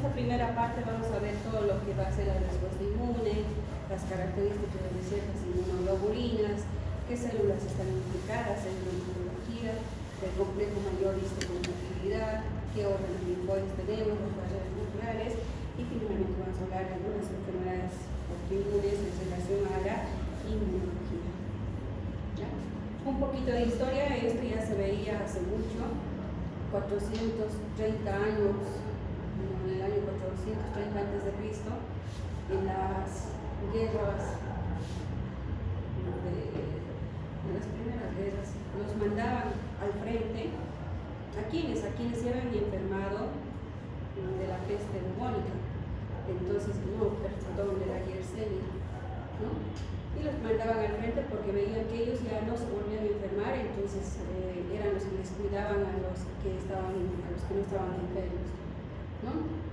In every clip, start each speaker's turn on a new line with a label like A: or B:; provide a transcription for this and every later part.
A: esta primera parte vamos a ver todo lo que va a ser la respuesta inmune, las características de ciertas inmunoglobulinas, qué células están implicadas en la inmunología, el complejo mayor histocompatibilidad, qué órganos linfoides tenemos, las barreras naturales, y finalmente vamos a hablar de algunas enfermedades autoinmunes en relación a la inmunología. ¿Ya? Un poquito de historia, esto ya se veía hace mucho, 430 años, en el año 430 a.C., en las guerras, en las primeras guerras, los mandaban al frente a quienes se habían enfermado de la peste bubónica, entonces perdón, de la Yersinia, ¿no? Y los mandaban al frente porque veían que ellos ya no se volvían a enfermar, entonces eran los que les cuidaban a los que no estaban enfermos, ¿no?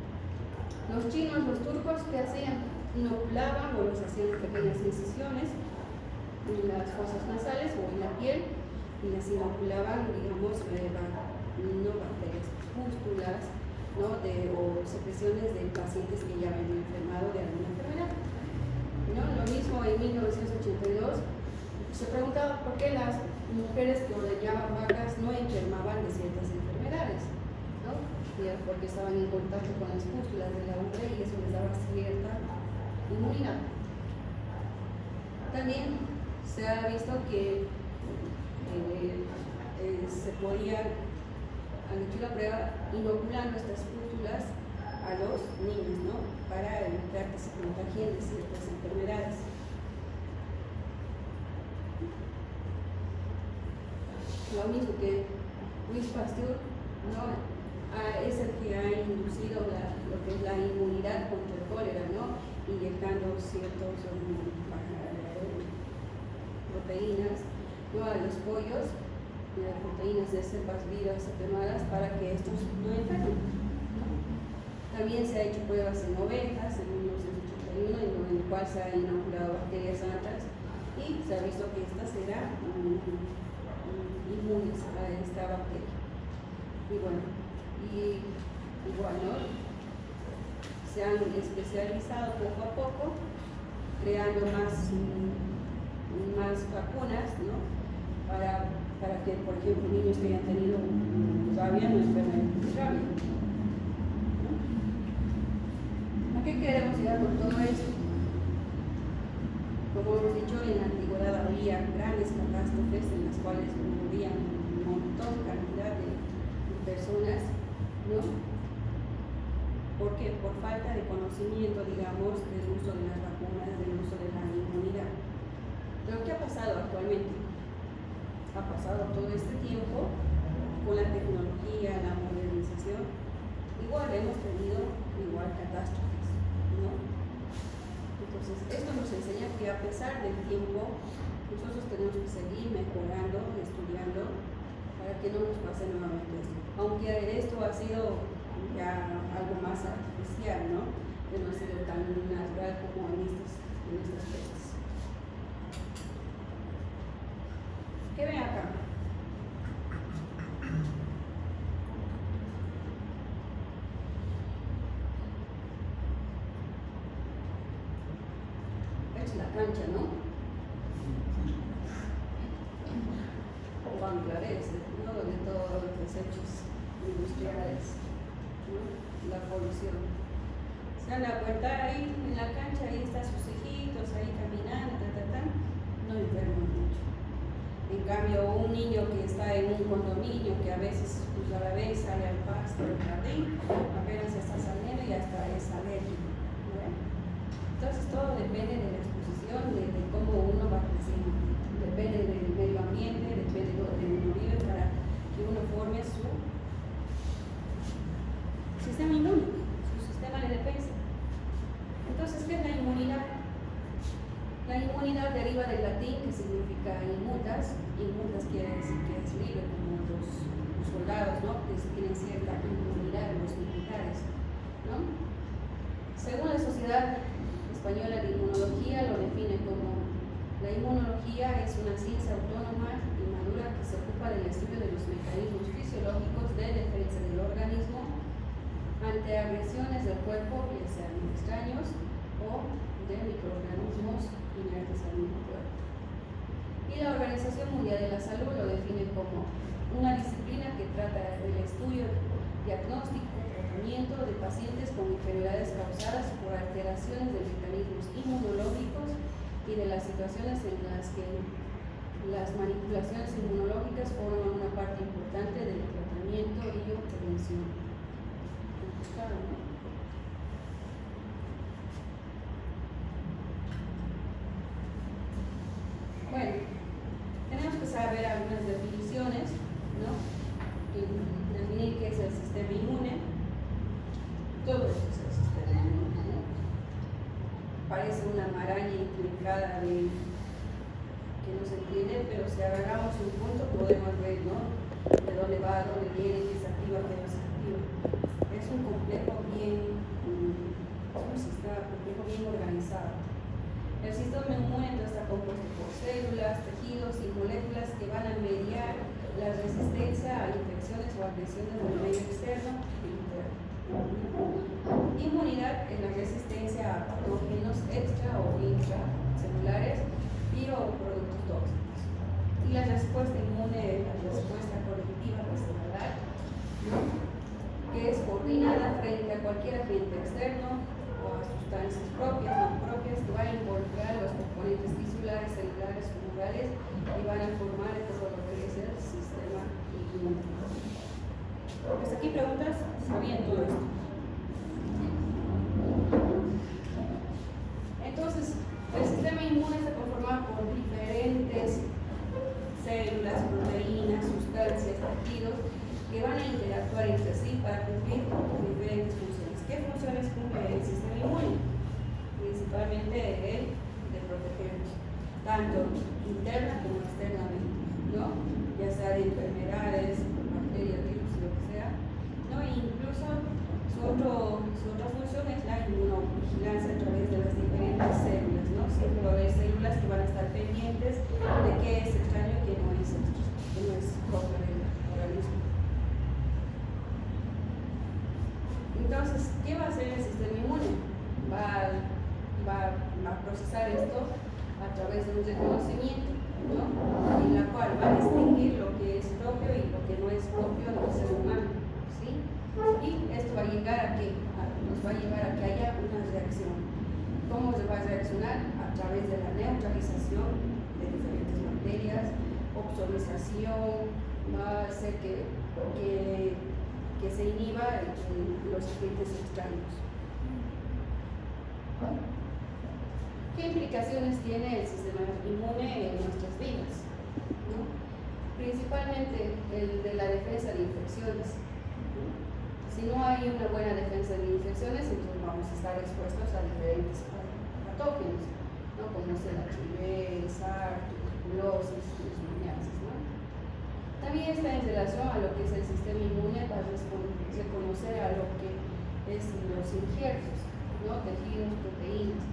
A: Los chinos, los turcos, ¿qué hacían? Inoculaban o les hacían pequeñas incisiones en las fosas nasales o en la piel y les inoculaban, digamos, no bacterias, pústulas, ¿no? O secreciones de pacientes que ya habían enfermado de alguna enfermedad, ¿no? Lo mismo en 1982 se preguntaba por qué las mujeres que ordeñaban vacas no enfermaban de ciertas enfermedades, ¿no? Porque estaban en contacto con las pústulas de la ubre y eso les daba cierta inmunidad. También se ha visto que se podía, han hecho la prueba inoculando estas pústulas a los niños, ¿no? Para evitar que se contagien de ciertas enfermedades. Lo mismo que Louis Pasteur, ¿no? Es el que ha inducido lo que es la inmunidad contra el cólera, ¿no? Inyectando ciertas proteínas, ¿no? A los pollos, proteínas de cepas vivas atenuadas para que estos no enfermen, ¿no? También se ha hecho pruebas en ovejas en 1981, en el cual se han inoculado bacterias altas y se ha visto que estas eran inmunes a esta bacteria. Y bueno, y igual, ¿no? Se han especializado poco a poco, creando más vacunas, ¿no? Para que, por ejemplo, niños que hayan tenido rabia no enfermen de rabia, ¿no? ¿A qué queremos llegar con todo esto? Como hemos dicho, en la antigüedad había grandes catástrofes en las cuales morían un montón, cantidad de personas, ¿no? ¿Por qué? Por falta de conocimiento, digamos, del uso de las vacunas, del uso de la inmunidad. Pero ¿qué ha pasado actualmente? Ha pasado todo este tiempo con la tecnología, la modernización, igual hemos tenido catástrofes, ¿no? Entonces, esto nos enseña que a pesar del tiempo, nosotros tenemos que seguir mejorando, estudiando, para que no nos pase nuevamente esto. Aunque esto ha sido ya algo más artificial, ¿no? Que no ha sido tan natural como en estas pestes. ¿Qué ven acá? Es la cancha, ¿no? O Bangladesh, ¿no? De todos los desechos industriales, ¿no? La polución. Se dan la cuenta ahí en la cancha, ahí están sus hijitos ahí caminando, no enferman mucho. En cambio, un niño que está en un condominio, que a veces a la vez sale al pasto, al jardín, apenas está saliendo y hasta es alérgico, ¿no? Entonces todo depende de la exposición, de cómo uno va creciendo, depende del medio ambiente, depende de donde uno vive para que uno forme su sistema inmune, su sistema de defensa. Entonces, ¿qué es la inmunidad? La inmunidad deriva del latín, que significa inmutas. Inmutas quiere decir que es libre, como los soldados, ¿no? Que tienen cierta inmunidad, los militares, ¿no? Según la Sociedad Española de Inmunología, lo define como: la inmunología es una ciencia autónoma y madura que se ocupa del estudio de los mecanismos fisiológicos de defensa del organismo ante agresiones del cuerpo, ya sean extraños o de microorganismos inertes al mismo cuerpo. Y la Organización Mundial de la Salud lo define como una disciplina que trata del estudio, diagnóstico, tratamiento de pacientes con enfermedades causadas por alteraciones de mecanismos inmunológicos y de las situaciones en las que las manipulaciones inmunológicas forman una parte importante del tratamiento y o prevención. Claro, ¿no? Bueno, tenemos que saber algunas definiciones, ¿no? Definir qué es el sistema inmune. Todo esto es el sistema inmune, ¿no? Parece una maraña intrincada que no se entiende, pero si agarramos un punto podemos ver, ¿no? De dónde va, dónde viene, qué se activa, qué no se activa. Es un complejo bien, un sistema complejo bien organizado. El sistema inmune está compuesto por células, tejidos y moléculas que van a mediar la resistencia a infecciones o agresiones del medio externo e interno. Inmunidad es la resistencia a patógenos extra o intracelulares y o productos tóxicos. Y la respuesta inmune es la respuesta colectiva celular, ¿no? Que es coordinada frente a cualquier agente externo o a sustancias propias o no propias que van a involucrar los componentes tisulares, celulares, tumorales y van a formar todo lo que es el sistema inmune. Hasta aquí preguntas, ¿sabían todo esto? Entonces, el sistema inmune está conformado por diferentes células, proteínas, sustancias, tejidos que van a interactuar entre sí para cumplir diferentes funciones. ¿Qué funciones cumple el sistema inmune? Principalmente el de protegernos, tanto interna como externamente, ¿no? Ya sea de enfermedades, bacterias, virus, lo que sea, ¿no? E incluso su otra función es la inmunovigilancia a través de las diferentes células, ¿no? Siempre va a haber células que van a estar pendientes de qué es extraño y qué no es extraño, que no es propio del organismo. Entonces, ¿qué va a hacer el sistema inmune? Va a procesar esto a través de un reconocimiento, ¿no? En la cual va a distinguir lo que es propio y lo que no es propio del ser humano, ¿sí? Y esto va a llegar a que nos va a llevar a que haya una reacción. ¿Cómo se va a reaccionar? A través de la neutralización de diferentes bacterias, opsonización, va a hacer que se inhiba los agentes extraños. ¿Qué implicaciones tiene el sistema inmune en nuestras vidas? ¿No? Principalmente el de la defensa de infecciones. ¿No? Si no hay una buena defensa de infecciones, entonces vamos a estar expuestos a diferentes patógenos, ¿no? Como es el HIV, el SARS, tuberculosis, leishmaniasis, ¿no? También está en relación a lo que es el sistema inmune para reconocer a lo que es los injertos, ¿no? Tejidos, proteínas,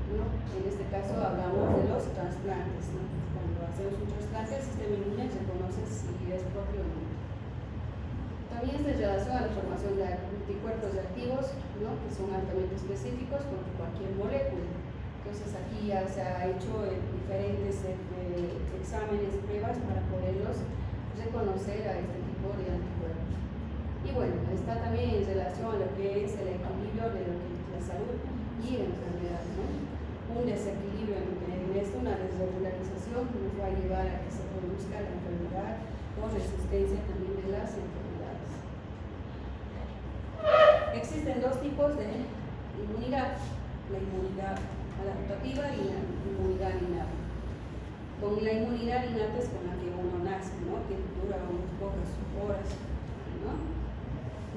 A: ¿no? En este caso hablamos de los trasplantes, ¿no? Cuando hacemos un trasplante, el sistema inmune reconoce si es propio o no. También está en relación a la formación de anticuerpos reactivos, ¿no? Que son altamente específicos contra cualquier molécula. Entonces aquí ya se ha hecho diferentes exámenes, pruebas para poderlos reconocer a este tipo de anticuerpos. Y bueno, está también en relación a lo que es el equilibrio de lo que es la salud y la enfermedad, ¿no? Un desequilibrio en esto, una desregularización que nos va a llevar a que se produzca la enfermedad o resistencia también de las enfermedades. Existen dos tipos de inmunidad, la inmunidad adaptativa y la inmunidad innata. Con la inmunidad innata es con la que uno nace, ¿no? Que dura unas pocas horas, ¿no?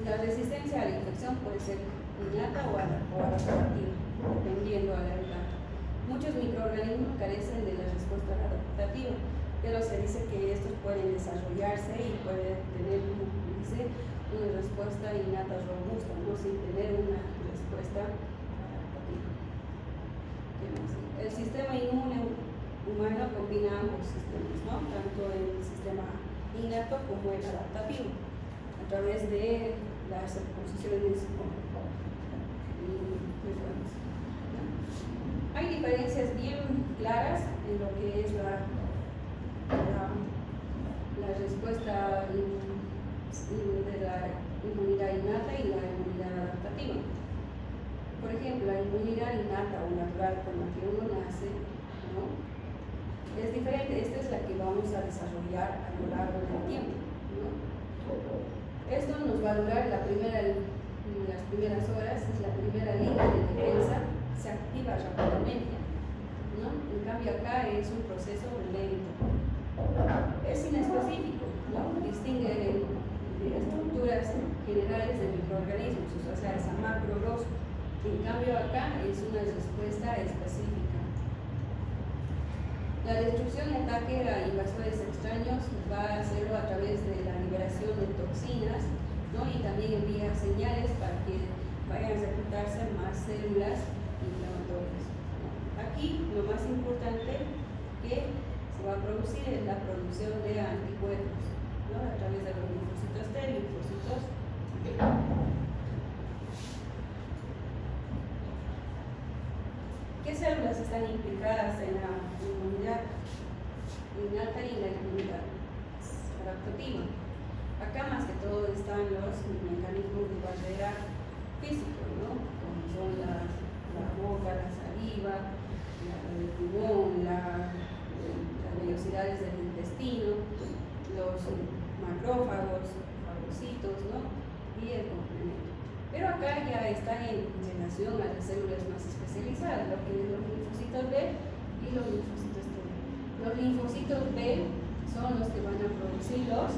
A: La resistencia a la infección puede ser innata o adaptativa, dependiendo a la edad. Muchos microorganismos carecen de la respuesta adaptativa, pero se dice que estos pueden desarrollarse y pueden tener, una respuesta innata robusta, ¿no? Sin tener una respuesta adaptativa. El sistema inmune humano combina ambos sistemas, ¿no? Tanto el sistema innato como el adaptativo, a través de las posiciones. Hay diferencias bien claras en lo que es la respuesta de la inmunidad innata y la inmunidad adaptativa. Por ejemplo, la inmunidad innata o natural con la que uno nace, ¿no?, es diferente. Esta es la que vamos a desarrollar a lo largo del tiempo, ¿no? Esto nos va a durar las primeras horas, es la primera línea de defensa, se activa rápidamente, ¿no? En cambio acá es un proceso lento, es inespecífico, ¿no? Distingue estructuras generales de microorganismos, o sea, es a macro grosso. En cambio acá es una respuesta específica. La destrucción y ataque a invasores extraños va a hacerlo a través de la liberación de toxinas, ¿no? Y también envía señales para que vayan a reclutarse más células inflamatorias, ¿no? Aquí lo más importante que se va a producir es la producción de anticuerpos, ¿no?, a través de los linfocitos T, linfocitos B. ¿Qué células están implicadas en la inmunidad innata y en la inmunidad adaptativa? Acá más que todo están los mecanismos de barrera físicos, ¿no?, como son la boca, la saliva, el pulmón, las vellosidades del intestino, los macrófagos, fagocitos, ¿no?, y el complemento. Pero acá ya están en relación a las células más especializadas, lo que es los linfocitos B y los linfocitos T. Los linfocitos B son los que van a producir los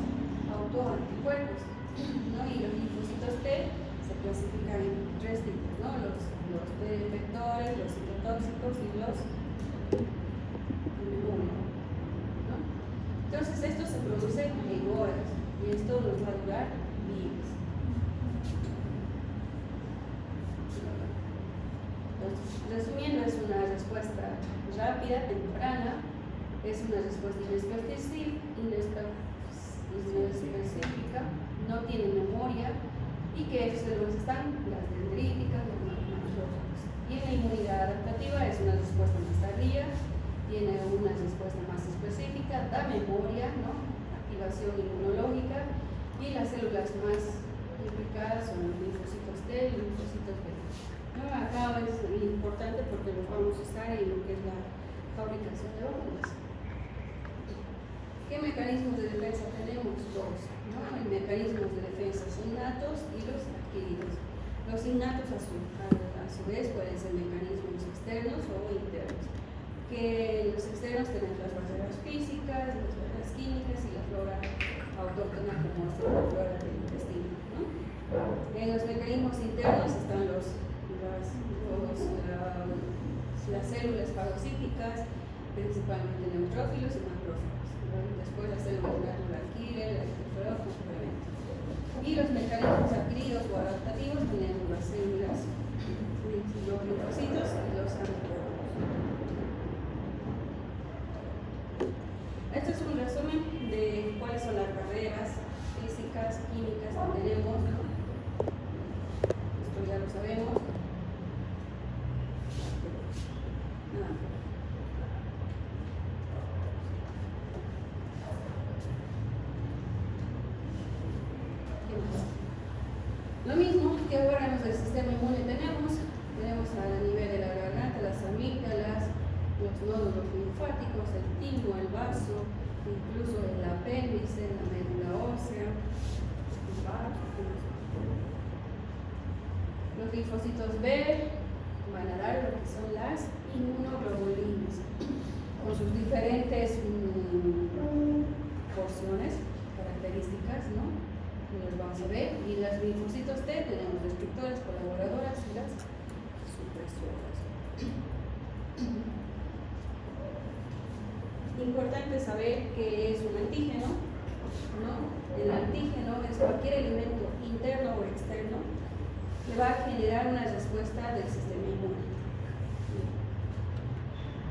A: autoanticuerpos, ¿no?, y los linfocitos T se clasifican en tres tipos, ¿no?, los B efectores, los citotóxicos y los inmunos, ¿no? Entonces esto se produce en horas y esto nos va a durar días. Resumiendo, es una respuesta rápida, temprana, es una respuesta inespecífica, no tiene memoria, y que células están las dendríticas, las macrófagos. Y en la inmunidad adaptativa es una respuesta más tardía, tiene una respuesta más específica, da memoria, ¿no?, activación inmunológica, y las células más implicadas son los linfocitos T y los linfocitos B. ¿No? Acá es importante porque los vamos a usar en lo que es la fabricación de hormonas. ¿Qué mecanismos de defensa tenemos? Dos, ¿no? Hay mecanismos de defensa innatos y los adquiridos. Los innatos a su vez pueden ser mecanismos externos o internos. Que los externos tenemos las barreras físicas, las barreras químicas y la flora autóctona como la flora del intestino, ¿no? En los mecanismos internos están las células fagocíticas, principalmente neutrófilos y macrófagos. Después las células natural killer, las interferones, y los mecanismos adquiridos o adaptativos tenemos las células, los linfocitos y los anticuerpos. Este es un resumen de cuáles son las barreras físicas, químicas que tenemos, ¿no? Esto ya lo sabemos. Lo mismo que órganos del sistema inmune tenemos a nivel de la garganta, las amígdalas, los nódulos linfáticos, el timo, el vaso, incluso el apéndice, la médula ósea, los linfocitos B van a dar lo que son las inmunoglobulinas, con sus diferentes porciones, características, ¿no? Y las vamos a ver. Y las linfocitos T tenemos destructoras, colaboradoras y las supresoras. Importante saber que es un antígeno, ¿no? El antígeno es cualquier elemento interno o externo que va a generar una respuesta del sistema inmune.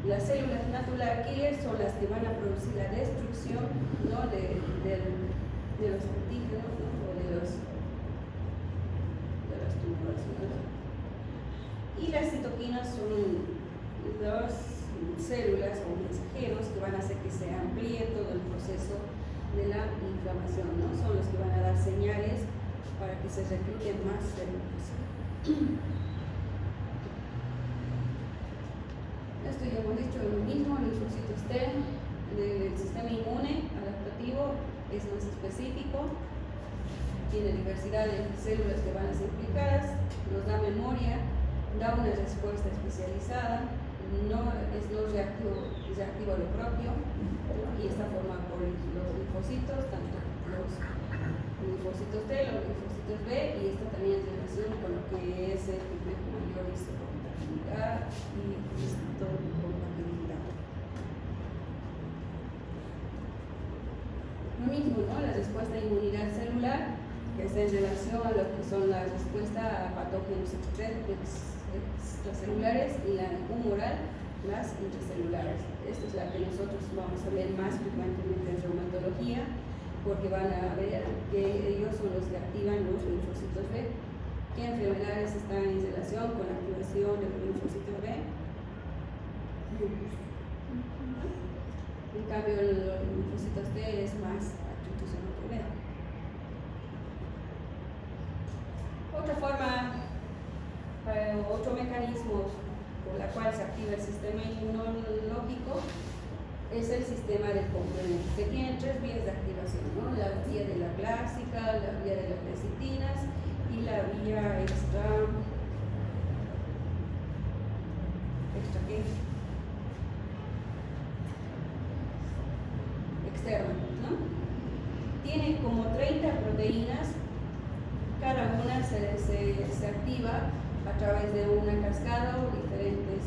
A: Las células natural killer son las que van a producir la destrucción, ¿no?, de los antígenos, ¿no?, o de los Y las citoquinas son las células o mensajeros que van a hacer que se amplíe todo el proceso de la inflamación, ¿no? Son los que van a dar señales para que se recluten más células. Esto ya hemos dicho lo mismo, el linfocitos T del sistema inmune adaptativo es más específico, tiene diversidad de células que van a ser implicadas, nos da memoria, da una respuesta especializada, no reactivo a lo propio, y está formado por los linfocitos, tanto los linfocitos T, los linfocitos B, y esto también en relación con lo que es el complejo mayor histocompatibilidad y histocompatibilidad. Lo mismo, ¿no? La respuesta de inmunidad celular, que está en relación a lo que son la respuesta a patógenos extracelulares y la humoral, las intracelulares. Esta es la que nosotros vamos a ver más frecuentemente en reumatología, porque van a ver que ellos son los que activan los linfocitos B. ¿Qué enfermedades están en relación con la activación de los linfocitos B? En cambio, los linfocitos T es más artritis reumatoidea. Otra forma, otro mecanismo por la cual se activa el sistema inmunológico es el sistema del complemento, que tiene tres vías de activación, ¿no? La vía de la clásica, la vía de las lecitinas y la vía externa, ¿no? Tiene como 30 proteínas, cada una se activa a través de una cascada o diferentes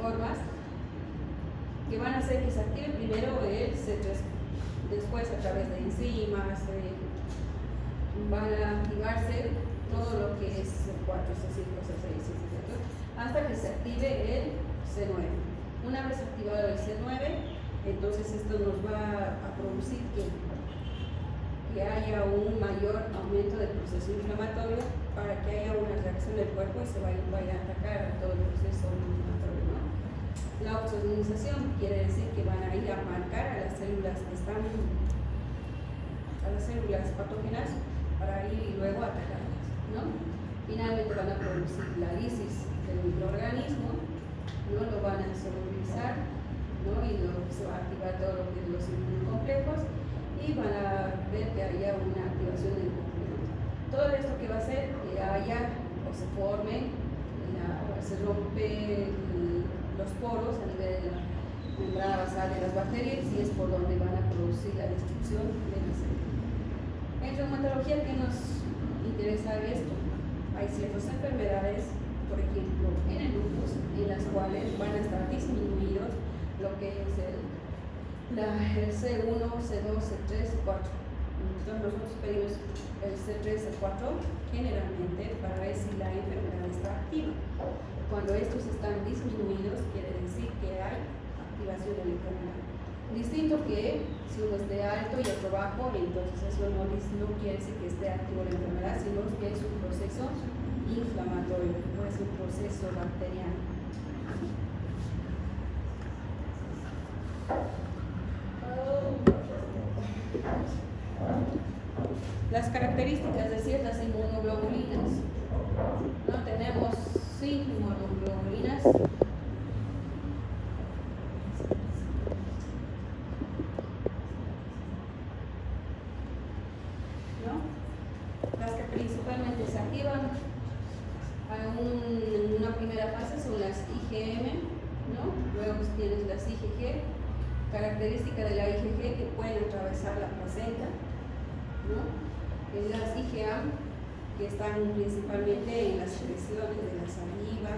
A: formas que van a hacer que se active primero el C3, después a través de enzimas, van a activarse todo lo que es C4, C5, C6, C7, hasta que se active el C9. Una vez activado el C9, entonces esto nos va a producir que haya un mayor aumento del proceso inflamatorio para que haya una reacción del cuerpo y se vaya a atacar a todo el proceso inflamatorio, ¿no? La autoinmunización quiere decir que van a ir a marcar a las células que están, a las células patógenas para ir y luego atacarlas, ¿no? Finalmente van a producir la lisis del microorganismo, ¿no? Lo van a solubilizar, ¿no? Y se va a activar todo lo que es los inmunocomplejos y van a ver que haya una activación del complemento. Todo esto que va a hacer que haya o se forme, se rompe los poros a nivel de la membrana basal de las bacterias y es por donde van a producir la destrucción de la célula. En reumatología, ¿qué nos interesa esto? Hay ciertas enfermedades, por ejemplo, en el lupus, en las cuales van a estar disminuidos lo que es el C1, C2, C3, C4. Entonces nosotros pedimos el C3, C4 generalmente para ver si la enfermedad está activa. Cuando estos están disminuidos, quiere decir que hay activación de la enfermedad. Distinto que si uno esté alto y otro bajo, entonces eso no quiere decir que esté activo la enfermedad, sino que es un proceso inflamatorio, no es un proceso bacteriano. Las características de ciertas inmunoglobulinas, ¿no? Tenemos 5 inmunoglobulinas, ¿no? Las que principalmente se activan en una primera fase son las IgM, ¿no? Luego tienes las IgG, característica de la IgG que pueden atravesar la placenta, ¿no? Las IgA, que están principalmente en las secreciones de la saliva,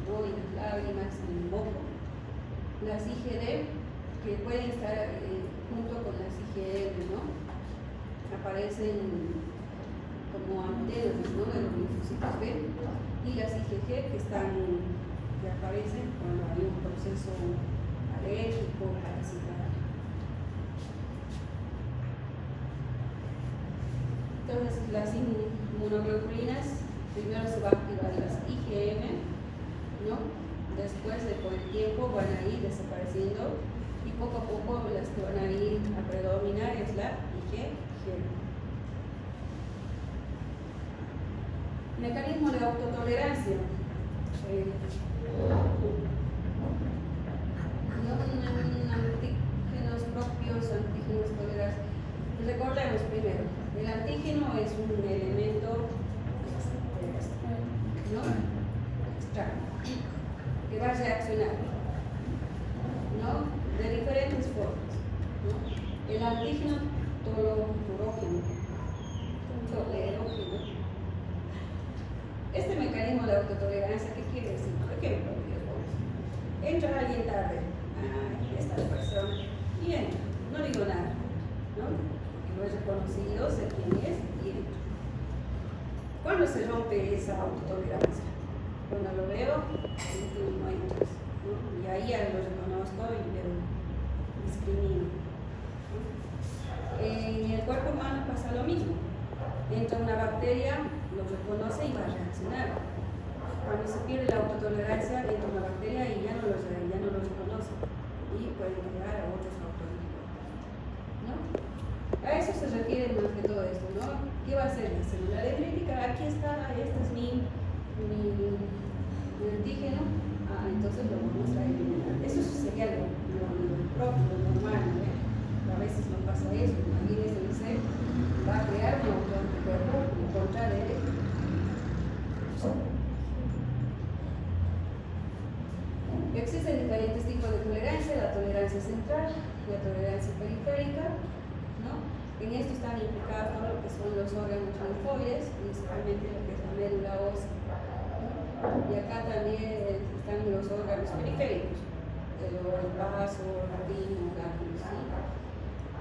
A: ¿no? En las lágrimas, en el moco. Las IgD, que pueden estar junto con las IgM, ¿no? Aparecen como antenas, ¿no? De los linfocitos B, y las IgG que aparecen cuando hay un proceso alérgico, parasitario. Entonces, las inmunoglobulinas, primero se va a activar las IgM, ¿no? Después, con el tiempo, van a ir desapareciendo y poco a poco las que van a ir a predominar es la IgG. Mecanismo de autotolerancia. Antígenos propios, antígenos tolerados. Recordemos primero, el antígeno es un elemento, ¿no?, extraño, que va a reaccionar, ¿no?, de diferentes formas, ¿no? El antígeno tolerógeno. Este mecanismo de autotolerancia, ¿qué quiere decir? Por ejemplo, entra alguien tarde, esta persona, y entra, no digo nada, ¿no?, porque lo he reconocido, sé quién es, y entra. ¿Cuándo se rompe esa autotolerancia? Cuando lo veo, y tú no entras, ¿no? Y ahí ya lo reconozco y le discrimino, ¿no? En el cuerpo humano pasa lo mismo. Entra una bacteria, lo reconoce y va a reaccionar. Cuando se pierde la autotolerancia, entra una bacteria y ya no lo reconoce y puede crear a otros autoanticuerpos, ¿no? A eso se refiere más que todo esto, ¿no? ¿Qué va a hacer la célula dendrítica? Aquí está, este es mi antígeno, entonces lo vamos a eliminar. Eso sería lo propio, lo normal, ¿no? A veces no pasa eso. Imagínense, dice, va a crear un autoanticuerpo en contra de él. Existen diferentes tipos de tolerancia: la tolerancia central, la tolerancia periférica, ¿no? En esto están implicados todo lo que son los órganos linfoides, principalmente lo que es la médula ósea, ¿no? Y acá también están los órganos periféricos, el vaso, la rina, ¿sí?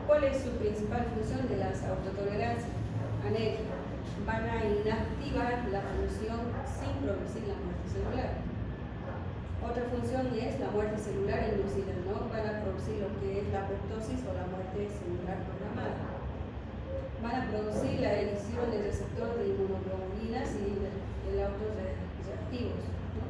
A: ¿Cuál es su principal función de las autotolerancias? Anémica. Van a inactivar la función sin producir la muerte celular. Otra función es la muerte celular inducida, ¿no? Van a producir lo que es la apoptosis o la muerte celular programada. Van a producir la edición del receptor de inmunoglobulinas y de autos reactivos, ¿no?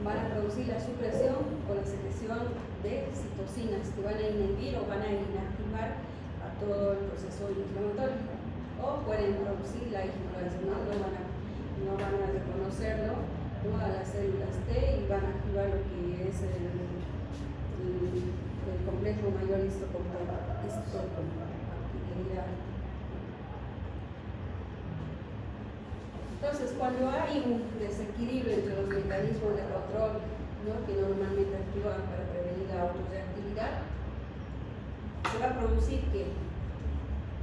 A: Van a producir la supresión o la secreción de citocinas que van a inhibir o van a inactivar a todo el proceso inflamatorio. O pueden producir la ignorancia, ¿no? No van a reconocerlo, ¿no?, a las células T y van a activar lo que es el complejo mayor histocompatibilidad. Entonces, cuando hay un desequilibrio entre los mecanismos de control, ¿no?, que normalmente actúan para prevenir la autorreactividad, se va a producir ¿qué?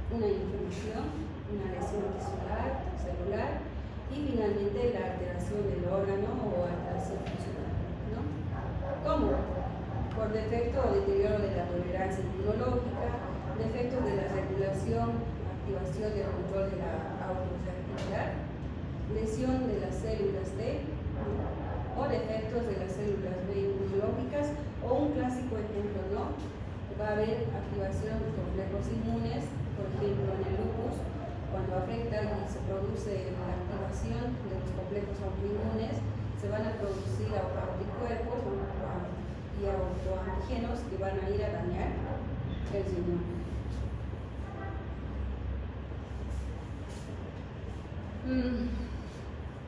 A: Una inflamación, una lesión tisular, celular y finalmente la alteración del órgano o alteración funcional, ¿no? ¿Cómo? Por defecto o deterioro de la tolerancia inmunológica, defectos de la regulación, activación y el control de la autorreactividad, lesión de las células T, o defectos de las células B inmunológicas, o un clásico ejemplo, ¿no? Va a haber activación de complejos inmunes, por ejemplo en el lupus, cuando afecta y se produce la activación de los complejos autoinmunes, se van a producir autoanticuerpos y autoantígenos que van a ir a dañar el riñón.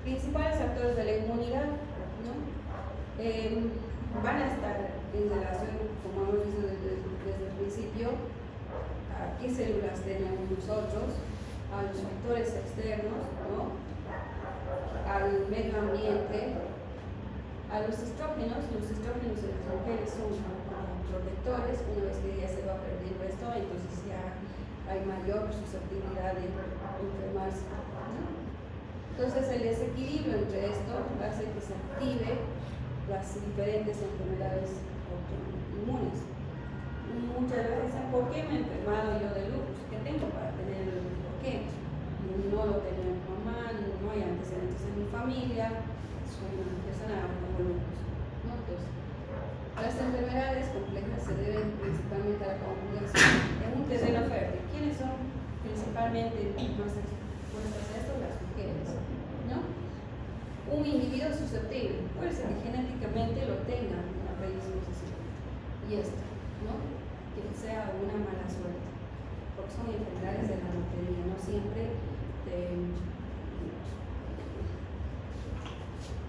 A: Principales actores de la inmunidad, ¿no? Van a estar en relación, como hemos visto desde el principio, a qué células tenemos nosotros, a los factores externos, ¿no?, al medio ambiente, a los estrógenos. Los estrógenos en las mujeres son protectores. Una vez que ya se va perdiendo esto, entonces ya hay mayor susceptibilidad de enfermarse, ¿no? Entonces el desequilibrio entre esto hace que se active las diferentes enfermedades autoinmunes. Muchas veces dicen, ¿por qué me he enfermado yo de lupus? ¿Qué tengo para tener el lupus? ¿Por qué? No lo tenía mi mamá, no hay antecedentes en mi familia, soy una persona con lupus, ¿no? Entonces, las enfermedades complejas se deben principalmente a la acumulación en un terreno fértil. ¿Quiénes son principalmente más expuestas a esto? Las mujeres. genes, ¿no? Un individuo susceptible, puede ser que genéticamente lo tenga una predisposición, y esto, ¿no? Que sea una mala suerte, porque son enfermedades de la lotería, no siempre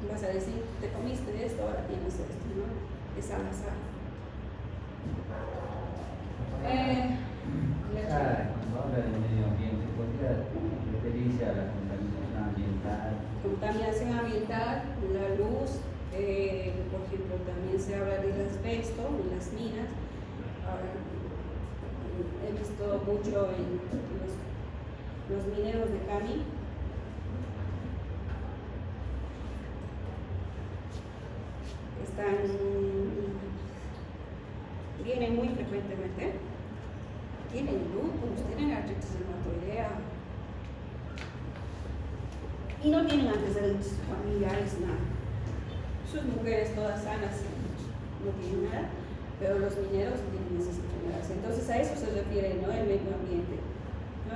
A: vas a decir, te comiste esto, ahora tienes esto, ¿no? Es al azar.
B: Cuando habla del medio ambiente, ¿podría referirse a la contaminación ambiental?
A: Contaminación ambiental, la luz, por ejemplo, también se habla del asbesto en las minas. Ahora, he visto mucho en los mineros de Cami. Vienen muy frecuentemente, tienen lupus, tienen artritis reumatoidea y no tienen antecedentes familiares, nada. Sus mujeres todas sanas no tienen nada, pero los mineros tienen esas enfermedades. Entonces a eso se refiere, ¿no? El medio ambiente, ¿no?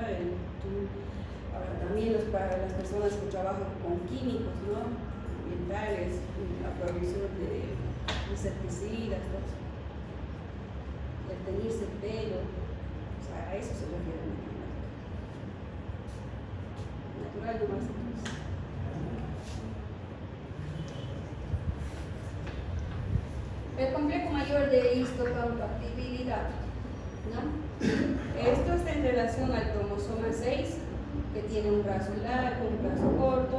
A: Ahora también para las personas que trabajan con químicos, ¿no? Ambientales, la producción de insecticidas, todo eso. El teñirse el pelo, o sea, a eso se refiere el medio ambiente. Natural no más entonces. El complejo mayor de histocompatibilidad, ¿no? Esto está en relación al cromosoma 6, que tiene un brazo largo, un brazo corto,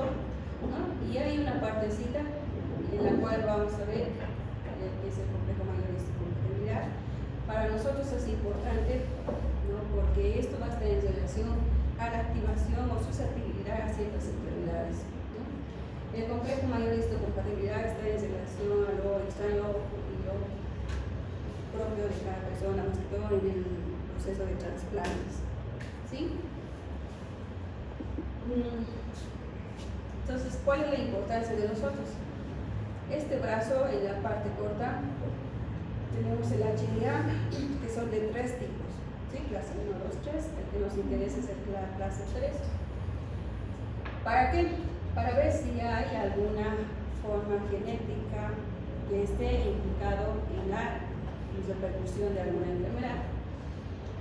A: ¿no? Y hay una partecita en la cual vamos a ver que es el complejo mayor de histocompatibilidad. Para nosotros es importante, ¿no? Porque esto va a estar en relación a la activación o susceptibilidad a ciertas enfermedades, ¿no? El complejo mayor de histocompatibilidad está en relación a lo extraño y lo propio de cada persona, más que todo en el proceso de trasplantes, ¿sí? Entonces, ¿cuál es la importancia de nosotros? Este brazo, en la parte corta, tenemos el HLA, que son de 3 tipos, ¿sí? Clase 1, 2, 3. El que nos interesa es la clase 3. ¿Para qué? Para ver si hay alguna forma genética que esté implicado en la repercusión de alguna enfermedad.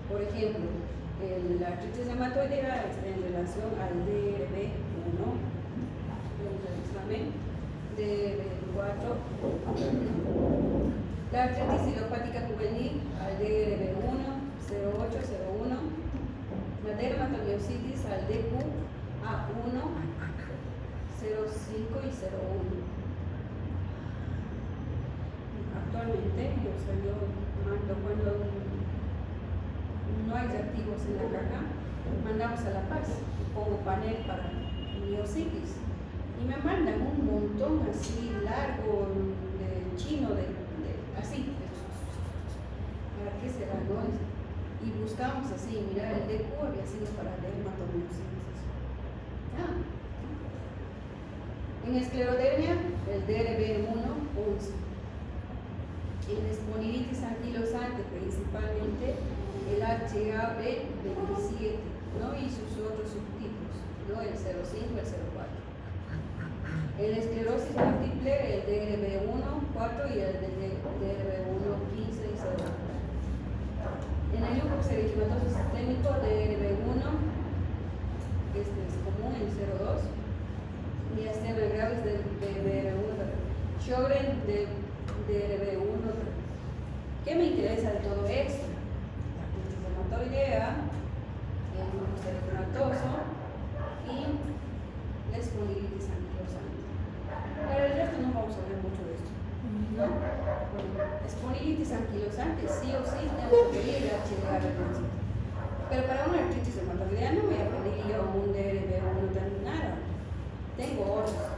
A: Por ejemplo, la artritis reumatoidea está en relación al DRB1, DRB4, la artritis idiopática juvenil al DRB1, 0801, la dermatomiositis al DQ-A1, 05 y 01. Actualmente, yo mando cuando no hay reactivos en la caja, mandamos a La Paz, pongo panel para miositis y me mandan un montón así largo de chino, así, ¿para qué será? ¿No? Y buscamos así, mira, el DQ había sido para dermatomiositis. En esclerodermia, el DRB1, 11. En espondilitis anquilosante, principalmente el HAB27, ¿no? Y sus otros subtipos, ¿no? El 05, el 04. En esclerosis múltiple, el DRB1, 4 y el DRB1, 15 y 0. En el lupus eritematoso sistémico, DRB1, este es común, el 02. Y este graves del DRB1, Sjögren del DRB1. ¿Qué me interesa de todo esto? La artritis reumatoidea, el lupus eritematoso y la espondilitis anquilosante. Para el resto no vamos a ver mucho de esto, ¿no? Espondilitis anquilosante sí o sí tengo que pedir el HLA-B1. Pero para una artritis reumatoidea no voy a pedir yo un DRB1 nada. Tengo otros,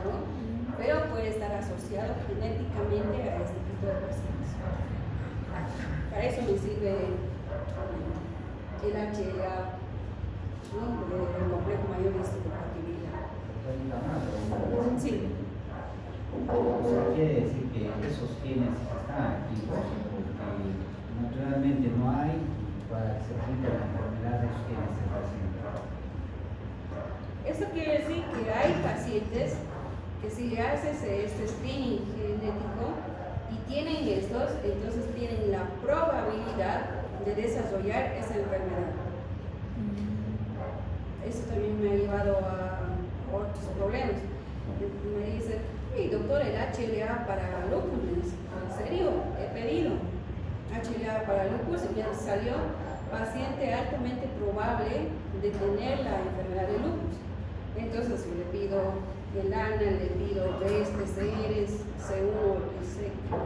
A: ¿no? Pero puede estar asociado genéticamente a este tipo de pacientes. Para eso me sirve el HLA, ¿no? El complejo mayor de histocompatibilidad. Sí.
B: O sea, quiere decir que esos genes están activos, porque naturalmente no hay para que se frente a la enfermedad de esos genes del paciente.
A: Es hay pacientes que si le haces este screening genético y tienen estos, entonces tienen la probabilidad de desarrollar esa enfermedad. Eso también me ha llevado a otros problemas. Me dice, hey, doctor, el HLA para lupus. ¿En serio? He pedido HLA para lupus y me salió paciente altamente probable de tener la enfermedad de lupus. Entonces yo le pido el ANA, le pido tres PCRs, C1,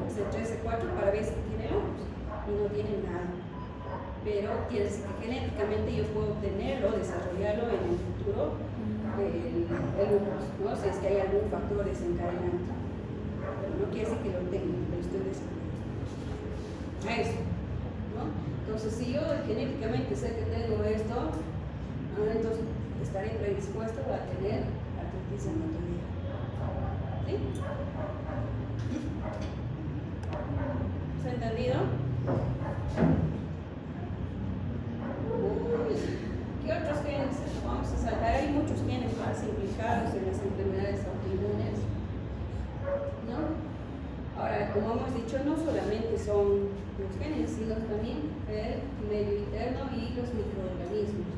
A: C3, C4 para ver si tiene lupus y no tiene nada. Pero quiere decir que genéticamente yo puedo obtenerlo, desarrollarlo en el futuro, el lupus, ¿no? Si es que hay algún factor desencadenante. Pero no quiere decir que lo tenga, lo estoy desarrollando. A eso, ¿no? Entonces, si yo genéticamente sé que tengo esto, entonces estaré predispuesto a tener artritis reumatoidea. ¿Sí? ¿Se ha entendido? ¿Qué otros genes vamos a saltar? Hay muchos genes más implicados en las enfermedades autoinmunes, ¿no? Ahora, como hemos dicho, no solamente son los genes, sino también el medio interno y los microorganismos.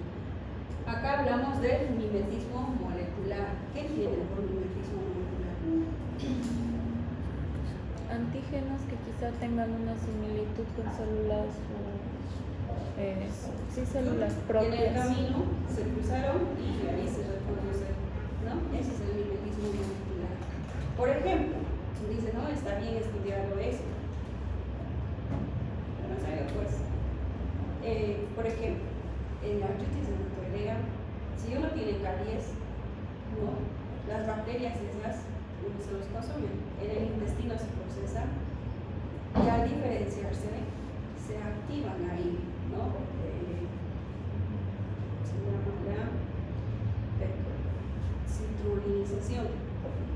A: Acá hablamos del mimetismo molecular. ¿Qué entienden por mimetismo molecular?
C: Antígenos que quizá tengan una similitud con células células propias.
A: En el camino se cruzaron y ahí se reproducen, ¿no? Ese es el mimetismo molecular. Por ejemplo, dice, no, está bien estudiarlo eso. Pero no sé, pues. Por ejemplo, en la artritis reumatoidea, si uno tiene caries, ¿no? Las bacterias esas, uno se los consume, en el intestino se procesa y al diferenciarse se activan ahí, ¿no? Se llama la citrulinización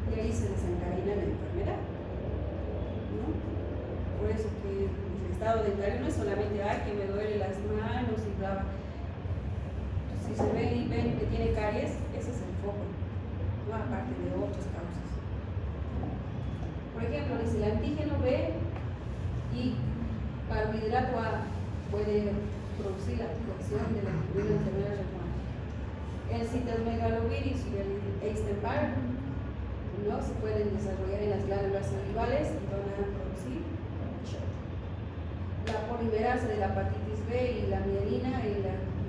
A: y ahí se desencadena la enfermedad, ¿no? Por eso que el estado dentario no es solamente que me duele las manos y bla. Si se ven y ven que tiene caries, ese es el foco, ¿no? Aparte de otras causas. Por ejemplo, dice el antígeno B y carbohidrato A puede producir la activación de la enfermedad reumática. El citomegalovirus y el Epstein-Barr, ¿no? Se pueden desarrollar en las glándulas salivales y van a producir shock. La polimerasa de la hepatitis B y la mielina y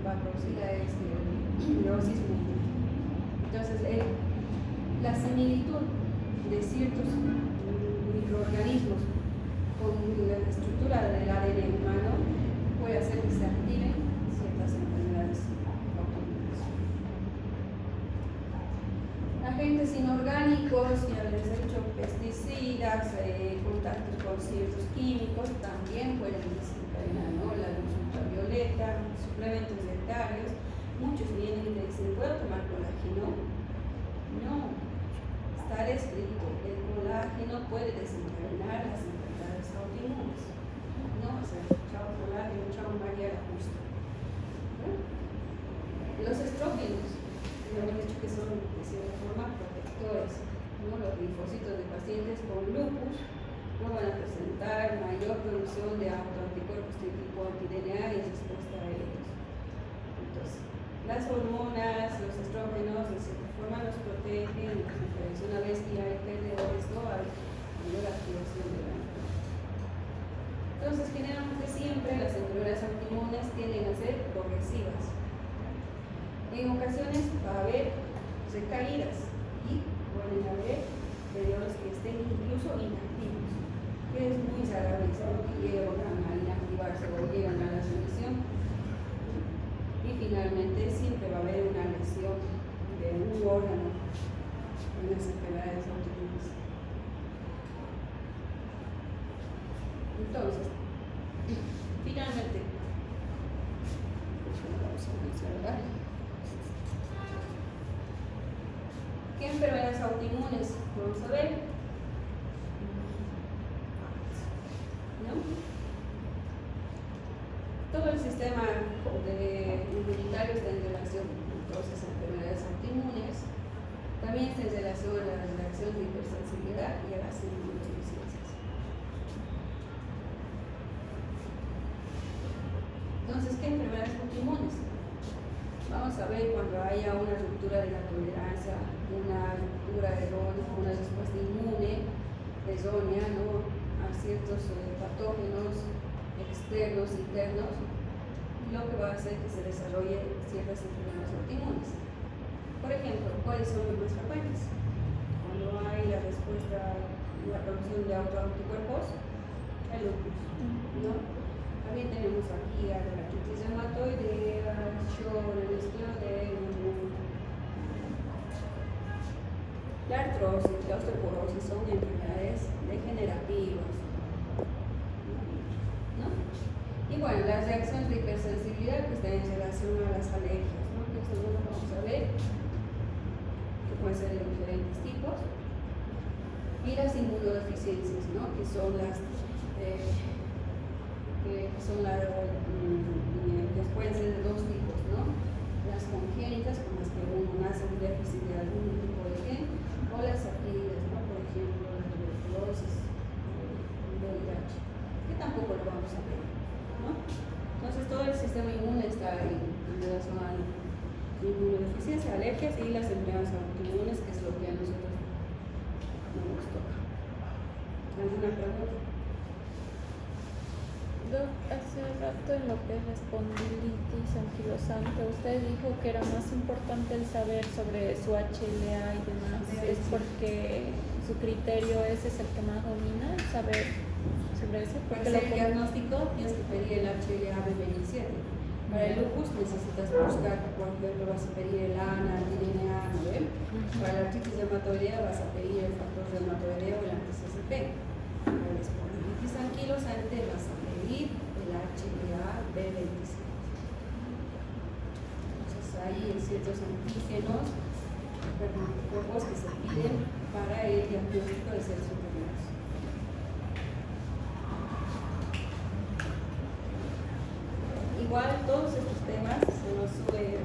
A: va a producir la esclerosis múltiple. Entonces, la similitud de ciertos microorganismos con la estructura del ADN humano puede hacer que se activen ciertas enfermedades autoinmunes. Agentes inorgánicos, ya les he dicho, pesticidas, contactos con ciertos químicos también pueden desencadenar, ¿no? La luz ultravioleta, suplementos dentarios. Muchos vienen y te dicen, ¿puedo tomar colágeno? No, está escrito, el colágeno puede desencadenar las enfermedades autoinmunes. No, o sea, chao colágeno, chao María la justa. Los estrógenos, ya hemos dicho que son de cierta forma protectores, ¿no? Los linfocitos de pacientes con lupus no van a presentar mayor producción de autoanticuerpos de tipo anti-DNA y respuesta a ellos. Entonces, las hormonas, los estrógenos, de cierta forma los protegen, los diferencian. Una vez que hay pérdida de esto, hay mayor activación de la enfermedad. Entonces, generalmente siempre las enfermedades autoinmunes tienden a ser progresivas. En ocasiones va a haber recaídas y pueden haber periodos que estén incluso inactivos, que es muy rara vez, ¿no? Que llegan a inactivarse o llegan a la remisión. Y finalmente siempre va a haber una lesión de un órgano en las enfermedades autoinmunes. Entonces, finalmente, vamos a observar. ¿Qué enfermedades autoinmunes vamos a ver? ¿No? Todo el sistema inmunitario está en relación con todas esas enfermedades autoinmunes. También está en relación a la reacción de hipersensibilidad y a las inmunodeficiencias. Entonces, ¿qué enfermedades autoinmunes? Vamos a ver cuando haya una ruptura de la tolerancia, una ruptura errónea, una respuesta inmune errónea, ¿no?, a ciertos patógenos externos, internos, lo que va a hacer que se desarrolle ciertas enfermedades autoinmunes. Por ejemplo, ¿cuáles son los más frecuentes? Cuando hay la respuesta, la producción de autoanticuerpos, el lupus, ¿no? También tenemos aquí a la artritis reumatoidea, Sjögren's, scleroderma, la artrosis, la osteoporosis son enfermedades degenerativas, ¿no? Y bueno, las reacciones de hipersensibilidad que están en relación a las alergias, ¿no? Que eso no lo vamos a ver, que pueden ser de diferentes tipos. Y las inmunodeficiencias, ¿no? Que pueden ser de dos tipos, ¿no? Las congénitas, con las que uno nace un déficit de algún tipo de gen, o las adquiridas, ¿no? Por ejemplo, la tuberculosis, el VIH, que tampoco lo vamos a ver, ¿no? Entonces, todo el sistema inmune está en relación a la inmunodeficiencia, alergias y las enfermedades autoinmunes, que es lo que a nosotros no nos toca. ¿Alguna pregunta?
C: Doc, hace rato en lo que es la espondilitis anquilosante, usted dijo que era más importante el saber sobre su HLA y demás. ¿Es porque su criterio ese es el que más domina, saber sobre eso?
A: Para hacer el diagnóstico tienes que pedir el HLA B27. Para el lupus necesitas buscar, por ejemplo, vas a pedir el ANA, el DNA, ¿no? Para la artritis reumatoidea vas a pedir el factor reumatoideo o el anti-CCP. Para la espondilitis anquilosante vas a pedir el HLA B27. Entonces hay ciertos antígenos, cuerpos que se piden para el diagnóstico de ciertos enfermedades. Igual todos estos temas se los sube